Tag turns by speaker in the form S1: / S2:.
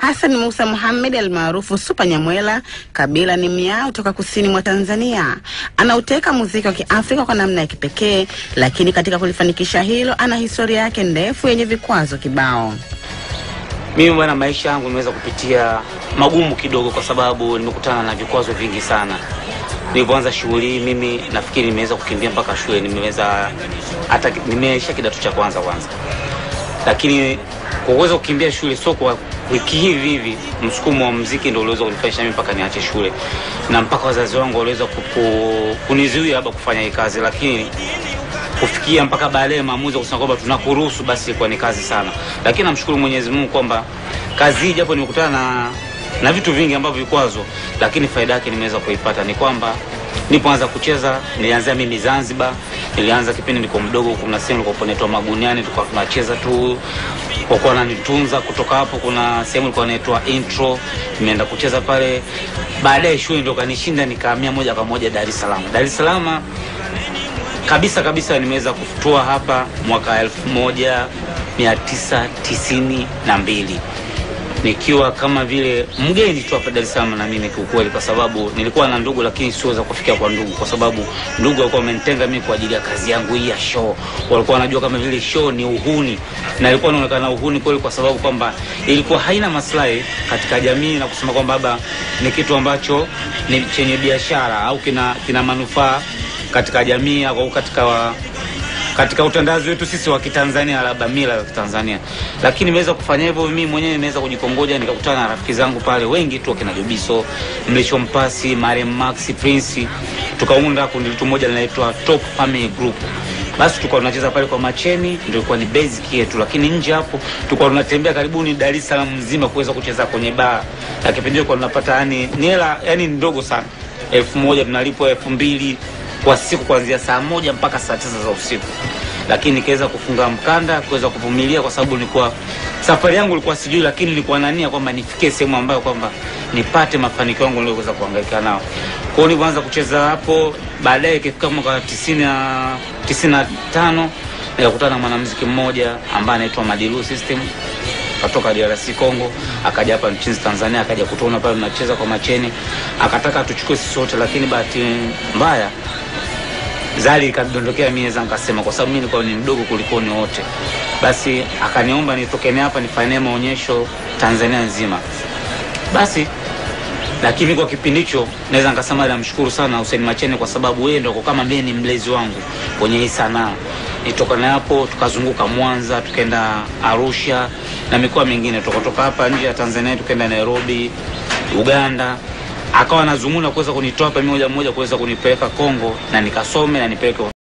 S1: Hassan Musa Muhammad almaarufu Super Nyamwela, kabila ni Mnyao kutoka kusini mwa Tanzania. Anauteka muziki wa Kiafrika kwa namna ya kipekee, lakini katika kulifanikisha hilo ana historia yake ndefu yenye vikwazo kibao.
S2: Mimi bwana, maisha yangu nimeweza kupitia magumu kidogo kwa sababu nimekutana na vikwazo vingi sana. Nilipoanza shughuli mimi nafikiri nimeweza kukimbia mpaka shule, nimeisha kidato cha kwanza. Lakini kwa uwezo kukimbia shule sio kwa wiki hivi, msukumo wa muziki ndio uliweza kunifanya mimi mpaka niache shule. Na mpaka wazazi wangu waliweza kunizuia hapa kufanya hii kazi, lakini kufikia mpaka baadaye maamuzi kusema kwamba tunakuruhusu, basi kwa ni kazi sana. Lakini namshukuru Mwenyezi Mungu kwamba kazi hii japo nimekutana na vitu vingi ambavyo vikwazo, lakini faida yake nimeweza kuipata. Ni kwamba nilipoanza kucheza nilianza mimi Zanzibar. Nilianza kipindi niko mdogo, kuna sehemu nilikuwa naitwa Maguniani, tulikuwa tunacheza tu kwa nanitunza. Kutoka hapo kuna sehemu ilikuwa inaitwa Intro, nimeenda kucheza pale. Baadaye shule ndio kanishinda, nikahamia moja kwa moja Dar es Salaam. Dar es Salaam kabisa nimeweza kufutua hapa mwaka 1992. Nikiwa kama vile mgeni tu hapa Dar es Salaam na mimi kiukweli, kwa sababu nilikuwa na ndugu lakini siweza kufikia kwa ndugu, kwa sababu ndugu walikuwa wamenitenga mimi kwa ajili ya kazi yangu hii ya show. Walikuwa wanajua kama vile show ni uhuni, na ilikuwa inaonekana uhuni kweli, kwa sababu kwamba ilikuwa haina maslahi katika jamii, na kusema kwamba baba ni kitu ambacho ni chenye biashara au kina manufaa katika jamii au katika utandazi wetu sisi wa Kitanzania, labda mila za Tanzania. Lakini nimeweza kufanya hivyo mimi mwenyewe, nimeweza kujikongoja, nikakutana na rafiki zangu pale wengi tu, kina Jobiso, Mlisho Mpasi, Mariam Max, Prince. Tukaunda kundi moja linaloitwa Top Family Group. Basi tulikuwa tunacheza pale kwa Macheni, ndio ilikuwa ni basic yetu. Lakini nje hapo tulikuwa tunatembea karibuni Dar es Salaam mzima kuweza kucheza kwenye bar. Na kipindi kwa tunapata hela ndogo sana. 1000 tunalipwa 2000 kwa siku, kuanzia saa 1 mpaka saa 9 za usiku. Lakini nikaweza kufunga mkanda, kuweza kuvumilia, kwa sababu nilikuwa safari yangu ilikuwa sijui, lakini nilikuwa na nia kwamba nifikie sehemu ambayo kwamba nipate mafanikio yangu niliyoweza kuhangaika nao. Kwa hiyo nilianza kucheza hapo. Baadaye ikifika mwaka 95 nikakutana na mwanamuziki mmoja ambaye anaitwa Madilu System, kutoka DRC Congo. Akaja hapa nchini Tanzania, akaja kutuona pale tunacheza kwa Macheni, akataka tuchukue sisi wote, lakini bahati mbaya Zali ikadondokea mimi. Nikasema kwa sababu mimi nilikuwa ni mdogo kuliko ni wote, basi akaniomba nitokene hapa nifanye maonyesho Tanzania nzima. Basi lakini kwa kipindi hicho naweza nikasema namshukuru sana Hussein Macheni, kwa sababu yeye ndio kama mimi ni mlezi wangu kwenye hii sanaa. Nitokana hapo tukazunguka Mwanza, tukaenda Arusha na mikoa mingine. Tukotoka hapa nje ya Tanzania tukaenda Nairobi, Uganda. Akawa nazunguna kuweza kunitoa hapa moja kuweza kunipeleka Kongo na nikasome na nipeleke